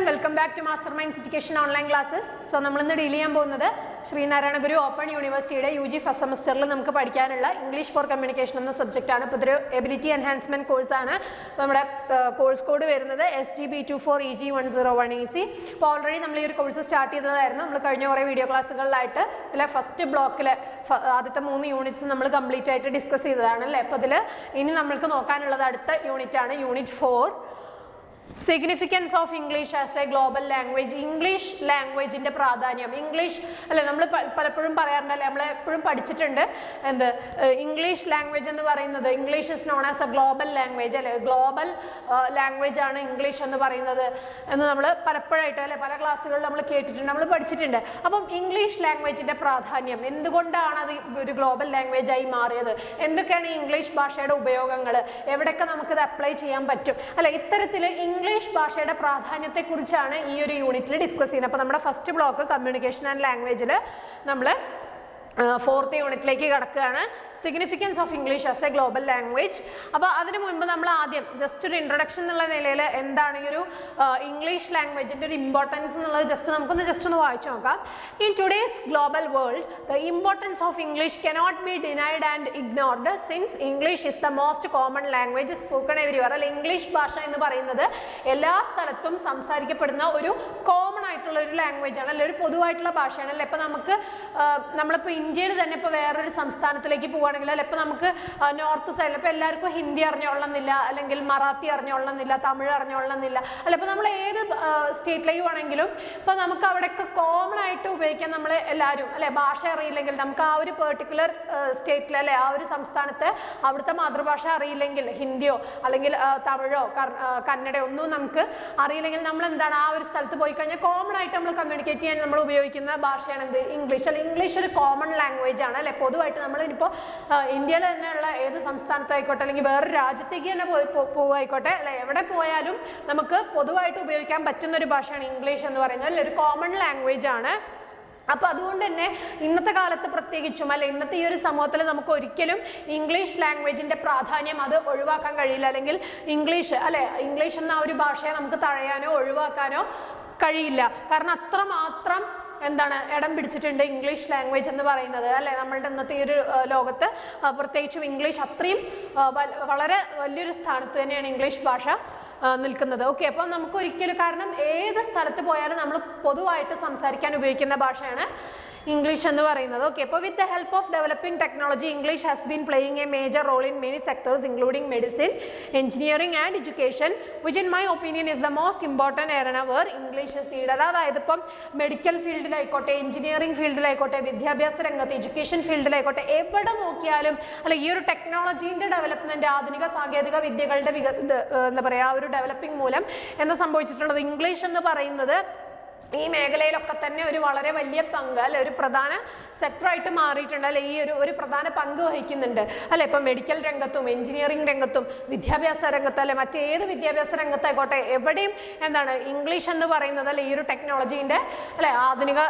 Welcome back to master minds education online classes. So നമ്മളിന്ന് deal ചെയ്യാൻ പോകുന്നത് Sreenarayana Guru open യൂണിവേഴ്സിറ്റിയുടെ UG ഫസ്റ്റ് സെമസ്റ്ററിൽ നമുക്ക് പഠിക്കാനുള്ള ഇംഗ്ലീഷ് ഫോർ കമ്മ്യൂണിക്കേഷൻ എന്ന സബ്ജക്റ്റാണ്. ഇപ്പോൾ ഇതൊരു എബിലിറ്റി എൻഹാൻസ്മെൻറ്റ് കോഴ്സാണ്. അപ്പോൾ നമ്മുടെ കോഴ്സ് കോഡ് വരുന്നത് SGB24EG101EC. അപ്പോൾ ഓൾറെഡി നമ്മൾ ഈ ഒരു കോഴ്സ് സ്റ്റാർട്ട് ചെയ്തതായിരുന്നു. നമ്മൾ കഴിഞ്ഞ കുറേ വീഡിയോ ക്ലാസ്സുകളിലായിട്ട് ഇതിലെ ഫസ്റ്റ് ബ്ലോക്കിൽ ആദ്യത്തെ 3 യൂണിറ്റ്സ് നമ്മൾ കംപ്ലീറ്റ് ആയിട്ട് ഡിസ്കസ് ചെയ്തതാണ് അല്ലേ. അപ്പോൾ ഇതിൽ ഇനി നമ്മൾക്ക് നോക്കാനുള്ളത് അടുത്ത യൂണിറ്റാണ് unit 4, significance of English as a global language. English ലാംഗ്വേജിൻ്റെ പ്രാധാന്യം. ഇംഗ്ലീഷ് അല്ലെ നമ്മൾ പലപ്പോഴും പറയാറുണ്ടല്ലേ, നമ്മളെപ്പോഴും പഠിച്ചിട്ടുണ്ട് എന്ത് ഇംഗ്ലീഷ് ലാംഗ്വേജ് എന്ന് പറയുന്നത് English is known as a global language അല്ലെ, ഗ്ലോബൽ ലാംഗ്വേജ് ആണ് ഇംഗ്ലീഷ് എന്ന് പറയുന്നത് എന്ന് നമ്മൾ പലപ്പോഴായിട്ട് അല്ലെ പല ക്ലാസ്സുകളിൽ നമ്മൾ കേട്ടിട്ടുണ്ട്, നമ്മൾ പഠിച്ചിട്ടുണ്ട്. അപ്പം ഇംഗ്ലീഷ് ലാംഗ്വേജിൻ്റെ പ്രാധാന്യം, എന്തുകൊണ്ടാണ് അത് ഒരു ഗ്ലോബൽ ലാംഗ്വേജ് ആയി മാറിയത്, എന്തൊക്കെയാണ് ഈ ഇംഗ്ലീഷ് ഭാഷയുടെ ഉപയോഗങ്ങൾ, എവിടെയൊക്കെ നമുക്കിത് അപ്ലൈ ചെയ്യാൻ പറ്റും അല്ലെ, ഇത്തരത്തിൽ ഇംഗ്ലീഷ് ഭാഷയുടെ പ്രാധാന്യത്തെക്കുറിച്ചാണ് ഈ ഒരു യൂണിറ്റിൽ ഡിസ്കസ് ചെയ്യുന്നത്. അപ്പോൾ നമ്മുടെ ഫസ്റ്റ് ബ്ലോക്ക് കമ്മ്യൂണിക്കേഷൻ ആൻഡ് ലാംഗ്വേജിൽ നമ്മൾ 4th യൂണിറ്റിലേക്ക് കിടക്കുകയാണ്, significance of English as a global language. അപ്പോൾ അതിന് മുൻപ് നമ്മൾ ആദ്യം ജസ്റ്റ് ഒരു ഇൻട്രൊഡക്ഷൻ എന്നുള്ള നിലയിൽ എന്താണ് ഈ ഒരു ഇംഗ്ലീഷ് ലാംഗ്വേജിൻ്റെ ഒരു ഇമ്പോർട്ടൻസ് എന്നുള്ളത് ജസ്റ്റ് ഒന്ന് വായിച്ചു നോക്കാം. In today's global world the importance of English cannot be denied and ignored since English is the most common language spoken എവരിവർ. അല്ലെ, ഇംഗ്ലീഷ് ഭാഷ എന്ന് പറയുന്നത് എല്ലാ സ്ഥലത്തും സംസാരിക്കപ്പെടുന്ന ഒരു കോമൺ ആയിട്ടുള്ള ഒരു ലാംഗ്വേജ് ആണ് അല്ലെ, ഒരു പൊതുവായിട്ടുള്ള ഭാഷയാണ് അല്ലെ. ഇപ്പോൾ നമ്മളിപ്പോൾ ഇന്ത്യയിൽ തന്നെ ഇപ്പോൾ വേറൊരു സംസ്ഥാനത്തിലേക്ക് പോവുകയാണെങ്കിൽ അല്ലെ, ഇപ്പോൾ നമുക്ക് നോർത്ത് സൈഡിൽ ഇപ്പോൾ എല്ലാവർക്കും ഹിന്ദി അറിഞ്ഞോളണമെന്നില്ല, അല്ലെങ്കിൽ മറാത്തി അറിഞ്ഞോളണമെന്നില്ല, തമിഴ് അറിഞ്ഞോളണമെന്നില്ല അല്ലെ. ഇപ്പോൾ നമ്മൾ ഏത് സ്റ്റേറ്റിലേക്ക് പോകണമെങ്കിലും ഇപ്പോൾ നമുക്ക് അവിടെയൊക്കെ കോമൺ ആയിട്ട് ഉപയോഗിക്കാൻ നമ്മൾ എല്ലാവരും അല്ലെ, ഭാഷ അറിയില്ലെങ്കിൽ നമുക്ക് ആ ഒരു പെർട്ടിക്കുലർ സ്റ്റേറ്റിൽ അല്ലെ ആ ഒരു സംസ്ഥാനത്ത് അവിടുത്തെ മാതൃഭാഷ അറിയില്ലെങ്കിൽ, ഹിന്ദിയോ അല്ലെങ്കിൽ തമിഴോ കന്നഡയോ ഒന്നും നമുക്ക് അറിയില്ലെങ്കിൽ നമ്മൾ എന്താണ് ആ ഒരു സ്ഥലത്ത് പോയി കഴിഞ്ഞാൽ കോമൺ ആയിട്ട് നമ്മൾ കമ്മ്യൂണിക്കേറ്റ് ചെയ്യാൻ നമ്മൾ ഉപയോഗിക്കുന്ന ഭാഷയാണ് എന്ത്, ഇംഗ്ലീഷ്. അല്ലെ, ഇംഗ്ലീഷ് ഒരു കോമൺ ലാംഗ്വേജ് ആണ് അല്ലെ. പൊതുവായിട്ട് നമ്മൾ ഇനിയിപ്പോൾ ഇന്ത്യയിൽ തന്നെയുള്ള ഏത് സംസ്ഥാനത്തായിക്കോട്ടെ അല്ലെങ്കിൽ വേറൊരു രാജ്യത്തേക്ക് തന്നെ പോവായിക്കോട്ടെ അല്ലെ, എവിടെ പോയാലും നമുക്ക് പൊതുവായിട്ട് ഉപയോഗിക്കാൻ പറ്റുന്ന ഒരു ഭാഷയാണ് ഇംഗ്ലീഷ് എന്ന് പറയുന്നത് അല്ലെ, ഒരു കോമൺ ലാംഗ്വേജ് ആണ്. അപ്പോൾ അതുകൊണ്ട് തന്നെ ഇന്നത്തെ കാലത്ത് പ്രത്യേകിച്ചും അല്ലെ ഇന്നത്തെ ഈ ഒരു സമൂഹത്തിൽ നമുക്ക് ഒരിക്കലും ഇംഗ്ലീഷ് ലാംഗ്വേജിൻ്റെ പ്രാധാന്യം അത് ഒഴിവാക്കാൻ കഴിയില്ല, അല്ലെങ്കിൽ ഇംഗ്ലീഷ് അല്ലെ ഇംഗ്ലീഷ് എന്ന ഒരു ഭാഷയെ നമുക്ക് തഴയാനോ ഒഴിവാക്കാനോ കഴിയില്ല. കാരണം അത്രമാത്രം എന്താണ് ഇടം പിടിച്ചിട്ടുണ്ട് ഇംഗ്ലീഷ് ലാംഗ്വേജ് എന്ന് പറയുന്നത് അല്ലെ. നമ്മളുടെ ഇന്നത്തെ ഈ ഒരു ലോകത്ത് പ്രത്യേകിച്ചും ഇംഗ്ലീഷ് അത്രയും വളരെ വലിയൊരു സ്ഥാനത്ത് തന്നെയാണ് ഇംഗ്ലീഷ് ഭാഷ നിൽക്കുന്നത്. ഓക്കെ, അപ്പോൾ നമുക്ക് ഒരിക്കലും, കാരണം ഏത് സ്ഥലത്ത് പോയാലും നമ്മൾ പൊതുവായിട്ട് സംസാരിക്കാൻ ഉപയോഗിക്കുന്ന ഭാഷയാണ് ഇംഗ്ലീഷ് എന്ന് പറയുന്നത്. ഓക്കെ, അപ്പോൾ with the help of developing technology English has been playing a major role in many sectors including medicine, engineering and education which in my opinion is the most important area where English is needed. അതായത് ഇപ്പം medical ഫീൽഡിലായിക്കോട്ടെ, engineering ഫീൽഡിലായിക്കോട്ടെ, വിദ്യാഭ്യാസ രംഗത്ത്, education ഫീൽഡിലായിക്കോട്ടെ, എവിടെ നോക്കിയാലും അല്ല ഈ ഒരു ടെക്നോളജീൻ്റെ development, ആധുനിക സാങ്കേതിക വിദ്യകളുടെ എന്താ പറയുക ഒരു ഡെവലപ്പിംഗ് മൂലം എന്താ സംഭവിച്ചിട്ടുള്ളത്, ഇംഗ്ലീഷ് എന്ന് പറയുന്നത് ഈ മേഖലയിലൊക്കെ തന്നെ ഒരു വളരെ വലിയ പങ്ക് അല്ലെ, ഒരു പ്രധാന സെക്ടറായിട്ട് മാറിയിട്ടുണ്ട് അല്ലെ, ഈ ഒരു പ്രധാന പങ്ക് വഹിക്കുന്നുണ്ട് അല്ലെ. ഇപ്പം മെഡിക്കൽ രംഗത്തും എഞ്ചിനീയറിംഗ് രംഗത്തും വിദ്യാഭ്യാസ രംഗത്തും അല്ലെ മറ്റേത് വിദ്യാഭ്യാസ രംഗത്തായിക്കോട്ടെ എവിടെയും എന്താണ് ഇംഗ്ലീഷ് എന്ന് പറയുന്നത് അല്ലെ ഈ ഒരു ടെക്നോളജീൻ്റെ അല്ലെ ആധുനിക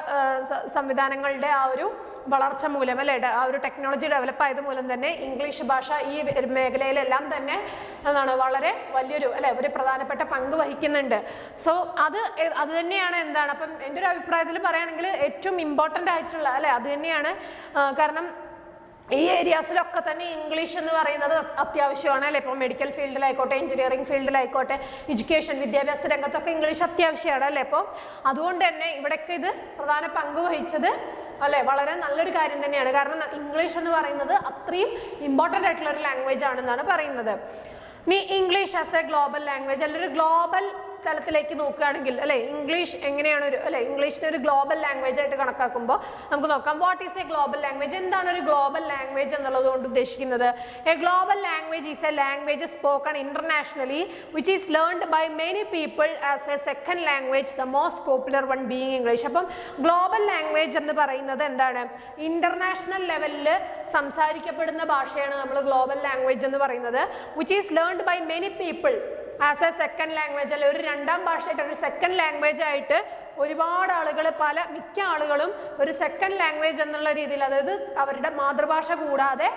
സംവിധാനങ്ങളുടെ ആ ഒരു വളർച്ച മൂലം അല്ലെ ആ ഒരു ടെക്നോളജി ഡെവലപ്പ് ആയത് മൂലം തന്നെ ഇംഗ്ലീഷ് ഭാഷ ഈ മേഖലയിലെല്ലാം തന്നെ എന്താണ് വളരെ വലിയൊരു അല്ലെ ഒരു പ്രധാനപ്പെട്ട പങ്ക് വഹിക്കുന്നുണ്ട്. സോ അത് തന്നെയാണ് എന്താണ് അപ്പം എൻ്റെ ഒരു അഭിപ്രായത്തിൽ പറയുകയാണെങ്കിൽ ഏറ്റവും ഇമ്പോർട്ടൻ്റ് ആയിട്ടുള്ള അല്ലെ അത് തന്നെയാണ്. കാരണം ഈ ഏരിയാസിലൊക്കെ തന്നെ ഇംഗ്ലീഷ് എന്ന് പറയുന്നത് അത്യാവശ്യമാണ് അല്ലെ. ഇപ്പോൾ മെഡിക്കൽ ഫീൽഡിലായിക്കോട്ടെ, എഞ്ചിനീയറിംഗ് ഫീൽഡിലായിക്കോട്ടെ, എഡ്യൂക്കേഷൻ വിദ്യാഭ്യാസ രംഗത്തൊക്കെ ഇംഗ്ലീഷ് അത്യാവശ്യമാണ് അല്ലേ. അപ്പോൾ അതുകൊണ്ട് തന്നെ ഇവിടെയൊക്കെ ഇത് പ്രധാന പങ്ക് വഹിച്ചത് അല്ലെ വളരെ നല്ലൊരു കാര്യം തന്നെയാണ്. കാരണം ഇംഗ്ലീഷ് എന്ന് പറയുന്നത് അത്രയും ഇമ്പോർട്ടൻ്റ് ആയിട്ടുള്ള ഒരു ലാംഗ്വേജ് ആണെന്നാണ് പറയുന്നത്. ഇനി English as a global language അല്ല, ഒരു ഗ്ലോബൽ തലത്തിലേക്ക് നോക്കുകയാണെങ്കിൽ അല്ലെ ഇംഗ്ലീഷ് എങ്ങനെയാണ് ഒരു അല്ലെ ഇംഗ്ലീഷിനെ ഒരു ഗ്ലോബൽ ലാംഗ്വേജ് ആയിട്ട് കണക്കാക്കുമ്പോൾ നമുക്ക് നോക്കാം what is a global language. എന്താണ് ഒരു ഗ്ലോബൽ ലാംഗ്വേജ് എന്നുള്ളത് കൊണ്ട് ഉദ്ദേശിക്കുന്നത്? A global language is a language spoken internationally which is learned by many people as a second language, the most popular one being English. അപ്പം global language എന്ന് പറയുന്നത് എന്താണ്, international ലെവലിൽ സംസാരിക്കപ്പെടുന്ന ഭാഷയാണ് നമ്മൾ ഗ്ലോബൽ ലാംഗ്വേജ് എന്ന് പറയുന്നത്. Which is learned by many people as a second language അല്ലെ ഒരു രണ്ടാം ഭാഷയായിട്ട് ഒരു സെക്കൻഡ് ലാംഗ്വേജ് ആയിട്ട് ഒരുപാട് ആളുകൾ മിക്ക ആളുകളും ഒരു സെക്കൻഡ് ലാംഗ്വേജ് എന്നുള്ള രീതിയിൽ, അതായത് അവരുടെ മാതൃഭാഷ കൂടാതെ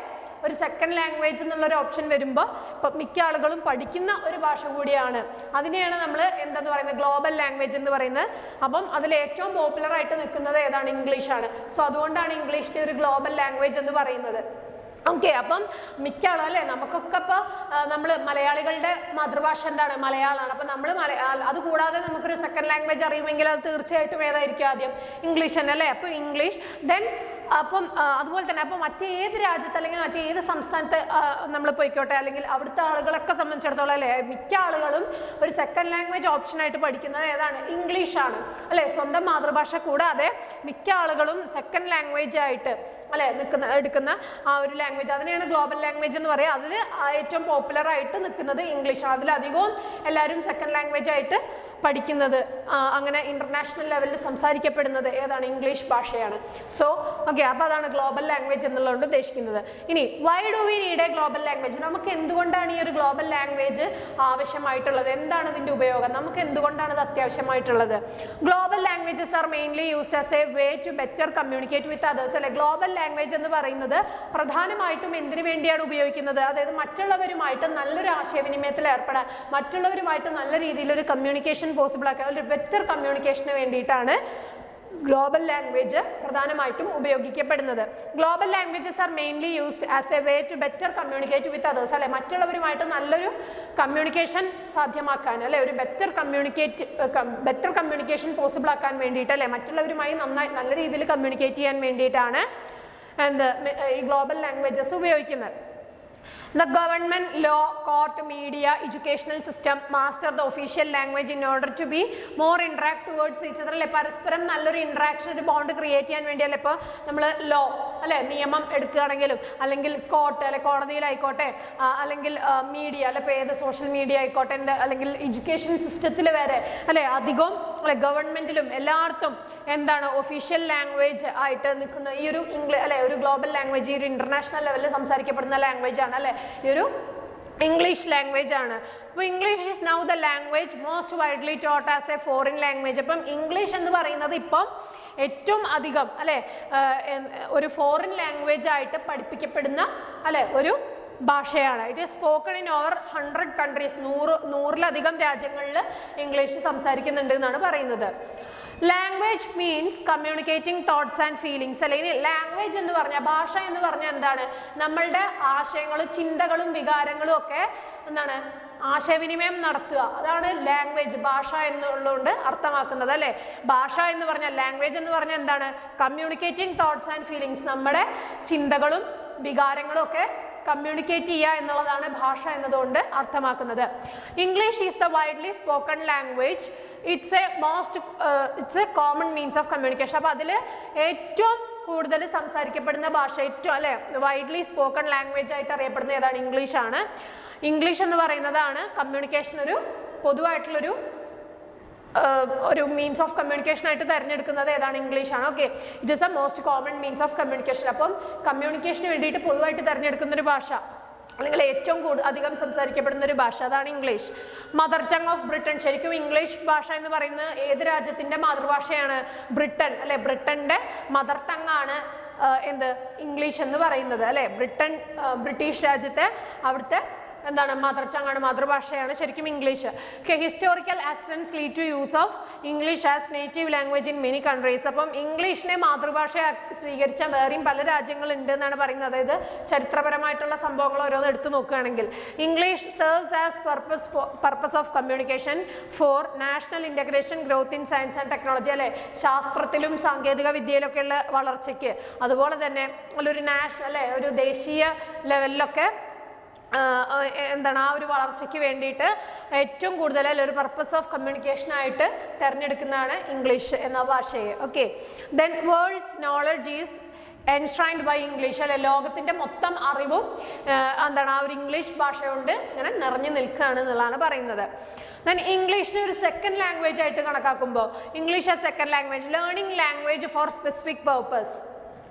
ഒരു സെക്കൻഡ് ലാംഗ്വേജ് എന്നുള്ളൊരു ഓപ്ഷൻ വരുമ്പോൾ ഇപ്പം മിക്ക ആളുകളും പഠിക്കുന്ന ഒരു ഭാഷ കൂടിയാണ്. അതിനെയാണ് നമ്മൾ എന്താന്ന് പറയുന്നത്, ഗ്ലോബൽ ലാംഗ്വേജ് എന്ന് പറയുന്നത്. അപ്പം അതിൽ ഏറ്റവും പോപ്പുലർ ആയിട്ട് നിൽക്കുന്നത് ഏതാണ്? ഇംഗ്ലീഷാണ്. സോ അതുകൊണ്ടാണ് ഇംഗ്ലീഷിനെ ഒരു ഗ്ലോബൽ ലാംഗ്വേജ് എന്ന് പറയുന്നത്. ഓക്കെ, അപ്പം മിക്ക ആളും അല്ലേ, നമുക്കൊക്കെ ഇപ്പോൾ നമ്മൾ മലയാളികളുടെ മാതൃഭാഷ എന്താണ്? മലയാളമാണ്. അപ്പം നമ്മൾ അതുകൂടാതെ നമുക്കൊരു സെക്കൻഡ് ലാംഗ്വേജ് അറിയുമെങ്കിൽ അത് തീർച്ചയായിട്ടും ഏതായിരിക്കും? ആദ്യം ഇംഗ്ലീഷ് തന്നെ അല്ലേ. അപ്പോൾ ഇംഗ്ലീഷ്, ദെൻ അപ്പം അതുപോലെ തന്നെ അപ്പോൾ മറ്റേത് രാജ്യത്ത് അല്ലെങ്കിൽ മറ്റേത് സംസ്ഥാനത്ത് നമ്മൾ പോയിക്കോട്ടെ, അല്ലെങ്കിൽ അവിടുത്തെ ആളുകളൊക്കെ സംബന്ധിച്ചിടത്തോളം അല്ലേ, മിക്ക ആളുകളും ഒരു സെക്കൻഡ് ലാംഗ്വേജ് ഓപ്ഷനായിട്ട് പഠിക്കുന്നത് ഏതാണ്? ഇംഗ്ലീഷാണ് അല്ലേ. സ്വന്തം മാതൃഭാഷ കൂടാതെ മിക്ക ആളുകളും സെക്കൻഡ് ലാംഗ്വേജ് ആയിട്ട് അല്ലെ എടുക്കുന്ന ആ ഒരു ലാംഗ്വേജ്, അതിനെയാണ് ഗ്ലോബൽ ലാംഗ്വേജ് എന്ന് പറയുക. അതിൽ ഏറ്റവും പോപ്പുലർ ആയിട്ട് നിൽക്കുന്നത് ഇംഗ്ലീഷാണ്. അതിലധികവും എല്ലാവരും സെക്കൻഡ് ലാംഗ്വേജ് ആയിട്ട് പഠിക്കുന്നത്, അങ്ങനെ ഇന്റർനാഷണൽ ലെവലിൽ സംസാരിക്കപ്പെടുന്നത് ഏതാണ്? ഇംഗ്ലീഷ് ഭാഷയാണ്. സോ ഓക്കെ, അപ്പോൾ അതാണ് ഗ്ലോബൽ ലാംഗ്വേജ് എന്നുള്ളതുകൊണ്ട് ഉദ്ദേശിക്കുന്നത്. ഇനി why do we need A global language? നമുക്ക് എന്തുകൊണ്ടാണ് ഈ ഒരു ഗ്ലോബൽ ലാംഗ്വേജ് ആവശ്യമായിട്ടുള്ളത്? എന്താണ് ഇതിൻ്റെ ഉപയോഗം? നമുക്ക് എന്തുകൊണ്ടാണ് ഇത് അത്യാവശ്യമായിട്ടുള്ളത്? Global languages are mainly used as a way to better communicate with others അല്ലെ. ഗ്ലോബൽ ലാംഗ്വേജ് എന്ന് പറയുന്നത് പ്രധാനമായിട്ടും എന്തിനു വേണ്ടിയാണ് ഉപയോഗിക്കുന്നത്? അതായത് മറ്റുള്ളവരുമായിട്ട് നല്ലൊരു ആശയവിനിമയത്തിൽ ഏർപ്പെടാൻ, മറ്റുള്ളവരുമായിട്ട് നല്ല രീതിയിലൊരു കമ്മ്യൂണിക്കേഷൻ പോസിബിൾ ആക്കാൻ, ഒരു ബെറ്റർ കമ്മ്യൂണിക്കേഷന് വേണ്ടിയിട്ടാണ് ഗ്ലോബൽ ലാംഗ്വേജ് പ്രധാനമായിട്ടും ഉപയോഗിക്കപ്പെടുന്നത്. Global languages are mainly used as a way to better communicate with others അല്ലെ. മറ്റുള്ളവരുമായിട്ട് നല്ലൊരു കമ്മ്യൂണിക്കേഷൻ സാധ്യമാക്കാൻ അല്ലെ, ഒരു ബെറ്റർ കമ്മ്യൂണിക്കേഷൻ പോസിബിൾ ആക്കാൻ വേണ്ടിയിട്ട് അല്ലെ, മറ്റുള്ളവരുമായി നല്ല രീതിയിൽ കമ്മ്യൂണിക്കേറ്റ് ചെയ്യാൻ വേണ്ടിയിട്ടാണ് ഈ ഗ്ലോബൽ ലാംഗ്വേജസ് ഉപയോഗിക്കുന്നത്. The government, law, court, media, educational system master the official language in order to be more interact towards each other അല്ലെ. പരസ്പരം നല്ലൊരു ഇൻട്രാക്ഷൻ, ഒരു ബോണ്ട് ക്രിയേറ്റ് ചെയ്യാൻ വേണ്ടിയല്ലേ ഇപ്പോൾ നമ്മൾ ലോ അല്ലെ, നിയമം എടുക്കുകയാണെങ്കിലും, അല്ലെങ്കിൽ കോർട്ട് അല്ലെ, കോടതിയിലായിക്കോട്ടെ, അല്ലെങ്കിൽ മീഡിയ അല്ലെ, ഇപ്പോൾ ഏത് സോഷ്യൽ മീഡിയ ആയിക്കോട്ടെ, അല്ലെങ്കിൽ എഡ്യൂക്കേഷൻ സിസ്റ്റത്തിൽ വരെ അല്ലെ, അധികവും അല്ലെ ഗവൺമെന്റിലും എല്ലായിടത്തും എന്താണ് ഒഫീഷ്യൽ ലാംഗ്വേജ് ആയിട്ട് നിൽക്കുന്ന ഈ ഒരു അല്ലെ, ഒരു ഗ്ലോബൽ ലാംഗ്വേജ്, ഈ ഒരു ഇന്റർനാഷണൽ ലെവലിൽ സംസാരിക്കപ്പെടുന്ന ലാംഗ്വേജ് ആണ് അല്ലെ, ഈ ഒരു ഇംഗ്ലീഷ് ലാംഗ്വേജ് ആണ്. അപ്പോൾ English is now the language most widely taught as A foreign language. അപ്പം ഇംഗ്ലീഷ് എന്ന് പറയുന്നത് ഇപ്പം ഏറ്റവും അധികം അല്ലെ ഒരു ഫോറിൻ ലാംഗ്വേജ് ആയിട്ട് പഠിപ്പിക്കപ്പെടുന്ന അല്ലെ ഒരു ഭാഷയാണ്. It is spoken in over 100 countries. 100-ലധികം രാജ്യങ്ങളിൽ ഇംഗ്ലീഷ് സംസാരിക്കുന്നുണ്ട് എന്നാണ് പറയുന്നത്. Language means communicating thoughts and feelings അല്ലെങ്കിൽ ലാംഗ്വേജ് എന്ന് പറഞ്ഞാൽ, ഭാഷ എന്ന് പറഞ്ഞാൽ എന്താണ്? നമ്മളുടെ ആശയങ്ങളും ചിന്തകളും വികാരങ്ങളും ഒക്കെ എന്താണ് ആശയവിനിമയം നടത്തുക. അതാണ് ലാംഗ്വേജ്, ഭാഷ എന്നുള്ളതുകൊണ്ട് അർത്ഥമാക്കുന്നത് അല്ലേ. ഭാഷ എന്ന് പറഞ്ഞാൽ, ലാംഗ്വേജ് എന്ന് പറഞ്ഞാൽ എന്താണ്? കമ്മ്യൂണിക്കേറ്റിംഗ് തോട്ട്സ് ആൻഡ് ഫീലിങ്സ്, നമ്മുടെ ചിന്തകളും വികാരങ്ങളും ഒക്കെ കമ്മ്യൂണിക്കേറ്റ് ചെയ്യുക എന്നുള്ളതാണ് ഭാഷ എന്നതുകൊണ്ട് അർത്ഥമാക്കുന്നത്. English is the widely spoken language. It's A common means of communication. അപ്പോൾ അതിൽ ഏറ്റവും കൂടുതൽ സംസാരിക്കപ്പെടുന്ന ഭാഷ, ഏറ്റവും അല്ലെ വൈഡ്ലി സ്പോക്കൺ ലാംഗ്വേജ് ആയിട്ട് അറിയപ്പെടുന്ന ഏതാണ്? ഇംഗ്ലീഷാണ്. ഇംഗ്ലീഷ് എന്ന് പറയുന്നതാണ് കമ്മ്യൂണിക്കേഷൻ ഒരു പൊതുവായിട്ടുള്ളൊരു മീൻസ് ഓഫ് കമ്മ്യൂണിക്കേഷൻ ആയിട്ട് തിരഞ്ഞെടുക്കുന്നത് ഏതാണ്? ഇംഗ്ലീഷാണ്. Okay, it is A most common means of communication. അപ്പം കമ്മ്യൂണിക്കേഷന് വേണ്ടിയിട്ട് പൊതുവായിട്ട് തിരഞ്ഞെടുക്കുന്ന ഒരു ഭാഷ, അല്ലെങ്കിൽ ഏറ്റവും അധികം സംസാരിക്കപ്പെടുന്ന ഒരു ഭാഷ, അതാണ് English. Mother tongue of Britain. ശരിക്കും ഇംഗ്ലീഷ് ഭാഷ എന്ന് പറയുന്നത് ഏത് രാജ്യത്തിൻ്റെ മാതൃഭാഷയാണ്? ബ്രിട്ടൻ അല്ലെ. ബ്രിട്ടൻ്റെ മദർ ടങ് ആണ് ഇംഗ്ലീഷ് എന്ന് പറയുന്നത് അല്ലെ. ബ്രിട്ടീഷ് രാജ്യത്തെ അവിടുത്തെ എന്താണ് മദർ ടങ് ആണ്, മാതൃഭാഷയാണ് ശരിക്കും English. Historical accidents lead to use of English as native language in many countries. അപ്പം ഇംഗ്ലീഷിനെ മാതൃഭാഷ സ്വീകരിച്ച വേറെയും പല രാജ്യങ്ങളുണ്ട് എന്നാണ് പറയുന്നത്. അതായത് ചരിത്രപരമായിട്ടുള്ള സംഭവങ്ങൾ ഓരോന്ന് എടുത്തു നോക്കുകയാണെങ്കിൽ, English serves as purpose of communication for national integration, growth in science and technology അല്ലെ. ശാസ്ത്രത്തിലും സാങ്കേതിക വിദ്യയിലൊക്കെയുള്ള വളർച്ചയ്ക്ക്, അതുപോലെ തന്നെ ഒരു നാഷണൽ അല്ലെ ഒരു ദേശീയ ലെവലിലൊക്കെ എന്താണ് ആ ഒരു വളർച്ചയ്ക്ക് വേണ്ടിയിട്ട് ഏറ്റവും കൂടുതൽ ഒരു പർപ്പസ് ഓഫ് കമ്മ്യൂണിക്കേഷൻ ആയിട്ട് തിരഞ്ഞെടുക്കുന്നതാണ് ഇംഗ്ലീഷ് എന്ന ഭാഷയെ. Okay, then world's knowledge is enshrined by English അല്ലെ. ലോകത്തിൻ്റെ മൊത്തം അറിവും എന്താണ് ആ ഒരു ഇംഗ്ലീഷ് ഭാഷ കൊണ്ട് ഇങ്ങനെ നിറഞ്ഞു നിൽക്കുകയാണ് എന്നുള്ളതാണ് പറയുന്നത്. ദെൻ ഇംഗ്ലീഷിനെ ഒരു സെക്കൻഡ് ലാംഗ്വേജ് ആയിട്ട് കണക്കാക്കുമ്പോൾ, English as second language, learning language four specific purpose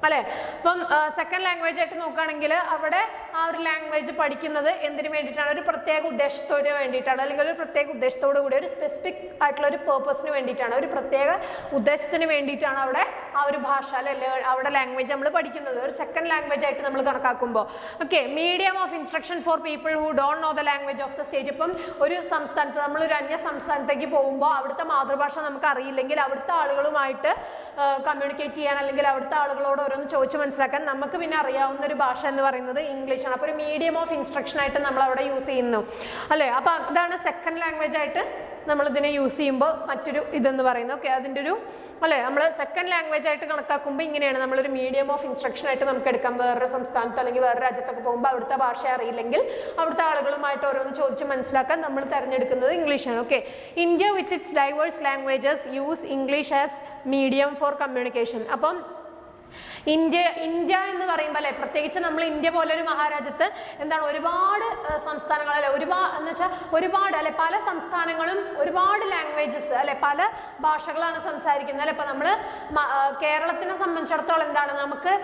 അല്ലെ. അപ്പം സെക്കൻഡ് ലാംഗ്വേജ് ആയിട്ട് നോക്കുകയാണെങ്കിൽ അവിടെ ആ ഒരു ലാംഗ്വേജ് പഠിക്കുന്നത് എന്തിനു വേണ്ടിയിട്ടാണ്? ഒരു പ്രത്യേക ഉദ്ദേശത്തോട് വേണ്ടിയിട്ടാണ്, അല്ലെങ്കിൽ ഒരു പ്രത്യേക ഉദ്ദേശത്തോടു കൂടി ഒരു സ്പെസിഫിക് ആയിട്ടുള്ള ഒരു പേർപ്പസിന് വേണ്ടിയിട്ടാണ്, ഒരു പ്രത്യേക ഉദ്ദേശത്തിന് വേണ്ടിയിട്ടാണ് അവിടെ ആ ഒരു ഭാഷ അല്ലെ അവിടെ ലാംഗ്വേജ് നമ്മൾ പഠിക്കുന്നത് ഒരു സെക്കൻഡ് ലാംഗ്വേജ് ആയിട്ട് നമ്മൾ കണക്കാക്കുമ്പോൾ. Okay, medium of instruction for people who don't know the language of the state. ഇപ്പം ഒരു സംസ്ഥാനത്ത് നമ്മളൊരു അന്യ സംസ്ഥാനത്തേക്ക് പോകുമ്പോൾ അവിടുത്തെ മാതൃഭാഷ നമുക്ക് അറിയില്ലെങ്കിൽ അവിടുത്തെ ആളുകളുമായിട്ട് കമ്മ്യൂണിക്കേറ്റ് ചെയ്യാൻ അല്ലെങ്കിൽ അവിടുത്തെ ആളുകളോട് ഓരോന്ന് ചോദിച്ച് മനസ്സിലാക്കാൻ നമുക്ക് പിന്നെ അറിയാവുന്ന ഒരു ഭാഷ എന്ന് പറയുന്നത് ഇംഗ്ലീഷാണ്. അപ്പോൾ ഒരു മീഡിയം ഓഫ് ഇൻസ്ട്രക്ഷൻ ആയിട്ട് നമ്മൾ അവിടെ യൂസ് ചെയ്യുന്നു അല്ലേ. അപ്പോൾ ഇതാണ് സെക്കൻഡ് ലാംഗ്വേജ് ആയിട്ട് നമ്മൾ ഇതിനെ യൂസ് ചെയ്യുമ്പോൾ മറ്റൊരു ഇതെന്ന് പറയുന്നത്. ഓക്കെ, അതിൻ്റെ ഒരു അല്ലേ നമ്മൾ സെക്കൻഡ് ലാംഗ്വേജ് ആയിട്ട് കണക്കാക്കുമ്പോൾ ഇങ്ങനെയാണ് നമ്മളൊരു മീഡിയം ഓഫ് ഇൻസ്ട്രക്ഷൻ ആയിട്ട് നമുക്ക് എടുക്കാം. വേറൊരു സംസ്ഥാനത്ത് അല്ലെങ്കിൽ വേറെ രാജ്യത്തൊക്കെ പോകുമ്പോൾ അവിടുത്തെ ഭാഷ അറിയില്ലെങ്കിൽ അവിടുത്തെ ആളുകളുമായിട്ട് ഓരോന്ന് ചോദിച്ച് മനസ്സിലാക്കാൻ നമ്മൾ തിരഞ്ഞെടുക്കുന്നത് ഇംഗ്ലീഷാണ്. Okay, India with its diverse languages use English as medium for communication. അപ്പം ഇന്ത്യ എന്ന് പറയുമ്പോൾ അല്ലെ, പ്രത്യേകിച്ച് നമ്മൾ ഇന്ത്യ പോലെ ഒരു മഹാരാജ്യത്ത് എന്താണ് ഒരുപാട് സംസ്ഥാനങ്ങൾ അല്ലെ, എന്ന് വെച്ചാൽ ഒരുപാട് അല്ലെ പല സംസ്ഥാനങ്ങളും ഒരുപാട് ലാംഗ്വേജസ് അല്ലെ പല ഭാഷകളാണ് സംസാരിക്കുന്നത് അല്ലെ. ഇപ്പം നമ്മൾ കേരളത്തിനെ സംബന്ധിച്ചിടത്തോളം എന്താണ് നമുക്ക്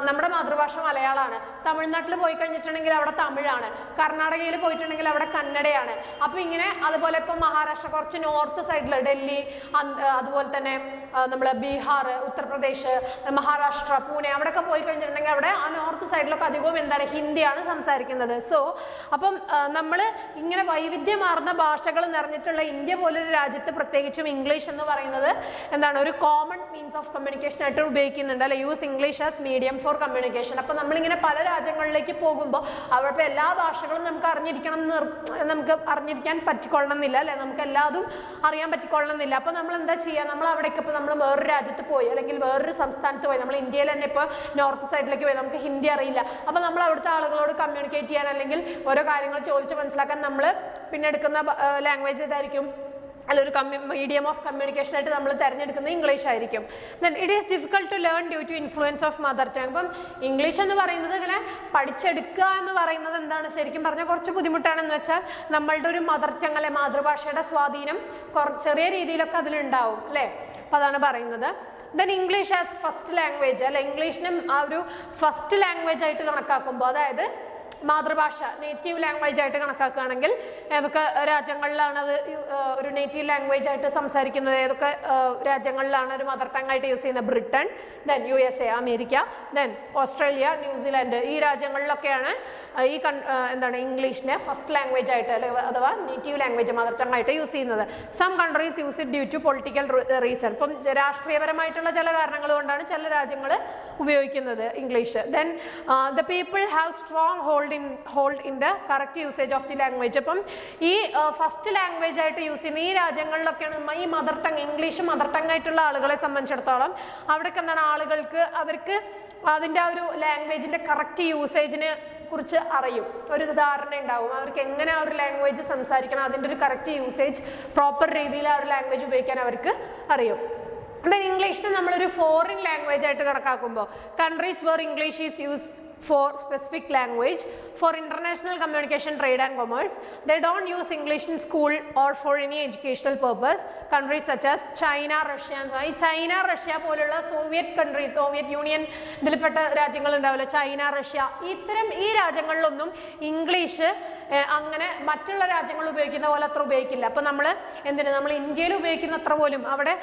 നമ്മുടെ മാതൃഭാഷ മലയാളമാണ്. തമിഴ്നാട്ടിൽ പോയി കഴിഞ്ഞിട്ടുണ്ടെങ്കിൽ അവിടെ തമിഴാണ്, കർണാടകയിൽ പോയിട്ടുണ്ടെങ്കിൽ അവിടെ കന്നഡയാണ്. അപ്പോൾ ഇങ്ങനെ അതുപോലെ ഇപ്പം മഹാരാഷ്ട്ര കുറച്ച് നോർത്ത് സൈഡിൽ ഡൽഹി, അതുപോലെ തന്നെ നമ്മൾ ബീഹാർ, ഉത്തർപ്രദേശ്, മഹാരാഷ്ട്ര, പൂനെ അവിടെയൊക്കെ പോയി കഴിഞ്ഞിട്ടുണ്ടെങ്കിൽ അവിടെ ആ നോർത്ത് സൈഡിലൊക്കെ അധികവും എന്താണ് ഹിന്ദിയാണ് സംസാരിക്കുന്നത്. സോ അപ്പം നമ്മൾ ഇങ്ങനെ വൈവിധ്യമാർന്ന ഭാഷകൾ നിറഞ്ഞിട്ടുള്ള ഇന്ത്യ പോലൊരു രാജ്യത്ത് പ്രത്യേകിച്ചും ഇംഗ്ലീഷ് എന്ന് പറയുന്നത് എന്താണ് ഒരു കോമൺ മീൻസ് ഓഫ് കമ്മ്യൂണിക്കേഷൻ ആയിട്ട് ഉപയോഗിക്കുന്നുണ്ട് അല്ലെ. Use English as medium for communication. അപ്പോൾ നമ്മളിങ്ങനെ പല രാജ്യങ്ങളിലേക്ക് പോകുമ്പോൾ അവിടെ എല്ലാ ഭാഷകളും നമുക്ക് അറിഞ്ഞിരിക്കാൻ പറ്റിക്കൊള്ളണമെന്നില്ല അല്ലെ, നമുക്ക് എല്ലാതും അറിയാൻ പറ്റിക്കൊള്ളണമെന്നില്ല. അപ്പോൾ നമ്മൾ എന്താ ചെയ്യുക, നമ്മൾ അവിടേക്ക് ഇപ്പോൾ നമ്മൾ വേറൊരു രാജ്യത്ത് പോയി അല്ലെങ്കിൽ വേറൊരു സംസ്ഥാനത്ത് പോയി, നമ്മൾ ഇന്ത്യയിൽ തന്നെ ഇപ്പോൾ നോർത്ത് സൈഡിലേക്ക് പോയി, നമുക്ക് ഹിന്ദി അറിയില്ല. അപ്പോൾ നമ്മൾ അവിടുത്തെ ആളുകളോട് കമ്മ്യൂണിക്കേറ്റ് ചെയ്യാൻ അല്ലെങ്കിൽ ഓരോ കാര്യങ്ങൾ ചോദിച്ച് മനസ്സിലാക്കാൻ നമ്മൾ പിന്നെ എടുക്കുന്ന ലാംഗ്വേജ് ഏതായിരിക്കും അല്ല ഒരു മീഡിയം ഓഫ് കമ്മ്യൂണിക്കേഷൻ ആയിട്ട് നമ്മൾ തിരഞ്ഞെടുക്കുന്നത് ഇംഗ്ലീഷ് ആയിരിക്കും. Then it is difficult to learn due to influence of mother tongue. അപ്പം ഇംഗ്ലീഷ് എന്ന് പറയുന്നത് ഇങ്ങനെ പഠിച്ചെടുക്കുക എന്ന് പറയുന്നത് എന്താണ് ശരിക്കും പറഞ്ഞാൽ കുറച്ച് ബുദ്ധിമുട്ടാണെന്ന് വെച്ചാൽ നമ്മളുടെ ഒരു മദർ ടങ് അല്ലെ മാതൃഭാഷയുടെ സ്വാധീനം ചെറിയ രീതിയിലൊക്കെ അതിലുണ്ടാവും അല്ലേ. അപ്പം അതാണ് പറയുന്നത്. Then English as first language അല്ലെ, ഇംഗ്ലീഷിനും ആ ഒരു ഫസ്റ്റ് ലാംഗ്വേജ് ആയിട്ട് കണക്കാക്കുമ്പോൾ അതായത് മാതൃഭാഷ നേറ്റീവ് ലാംഗ്വേജ് ആയിട്ട് കണക്കാക്കുകയാണെങ്കിൽ ഏതൊക്കെ രാജ്യങ്ങളിലാണ് അത് ഒരു നേറ്റീവ് ലാംഗ്വേജ് ആയിട്ട് സംസാരിക്കുന്നത്, ഏതൊക്കെ രാജ്യങ്ങളിലാണ് ഒരു മദർ ടങ് ആയിട്ട് യൂസ് ചെയ്യുന്നത്? Britain, then USA, America, then Australia, New Zealand ഈ രാജ്യങ്ങളിലൊക്കെയാണ് ഈ എന്താണ് ഇംഗ്ലീഷിനെ ഫസ്റ്റ് ലാംഗ്വേജ് ആയിട്ട് അഥവാ നേറ്റീവ് ലാംഗ്വേജ് മദർ ടങ് ആയിട്ട് യൂസ് ചെയ്യുന്നത്. Some countries use it due to political reason. ഇപ്പം രാഷ്ട്രീയപരമായിട്ടുള്ള ചില കാരണങ്ങൾ കൊണ്ടാണ് ചില രാജ്യങ്ങൾ ഉപയോഗിക്കുന്നത് English. Then the people have strong hold in the correct usage of the language. അപ്പം ഈ ഫസ്റ്റ് ലാംഗ്വേജ് ആയിട്ട് യൂസ് ചെയ്യുന്ന ഈ രാജ്യങ്ങളിലൊക്കെയാണ് ഈ mother tongue English mother tongue ആയിട്ടുള്ള ആളുകളെ സംബന്ധിച്ചിടത്തോളം അവിടേക്ക് എന്താണ് അവർക്ക് അതിൻ്റെ ആ ഒരു ലാംഗ്വേജിൻ്റെ കറക്റ്റ് യൂസേജിനെ കുറിച്ച് അറിയും, ഒരു ധാരണ ഉണ്ടാവും, അവർക്ക് എങ്ങനെ ആ ഒരു ലാംഗ്വേജ് സംസാരിക്കണം, അതിൻ്റെ ഒരു കറക്റ്റ് യൂസേജ് പ്രോപ്പർ രീതിയിൽ ആ ഒരു ലാംഗ്വേജ് ഉപയോഗിക്കാൻ അവർക്ക് അറിയും. ദെൻ ഇംഗ്ലീഷിനെ നമ്മളൊരു ഫോറിൻ ലാംഗ്വേജ് ആയിട്ട് കണക്കാക്കുമ്പോൾ countries where English is use for specific language for international communication, trade and commerce, they don't use English in school or for any educational purpose. Countries such as China, Russia, China, Russia പോലുള്ള Soviet countries, Soviet union ഇതിൽപ്പെട്ട രാജ്യങ്ങൾ ഉണ്ടാവില്ല, China, Russia, ഇത്തരം ഈ രാജ്യങ്ങളിലൊന്നും English അങ്ങനെ മറ്റുള്ള രാജ്യങ്ങൾ ഉപയോഗിക്കുന്ന പോലെ അത്ര ഉപയോഗിക്കില്ല. അപ്പോൾ നമ്മൾ ഇന്ത്യയിൽ ഉപയോഗിക്കുന്ന അത്ര പോലും അവിടെ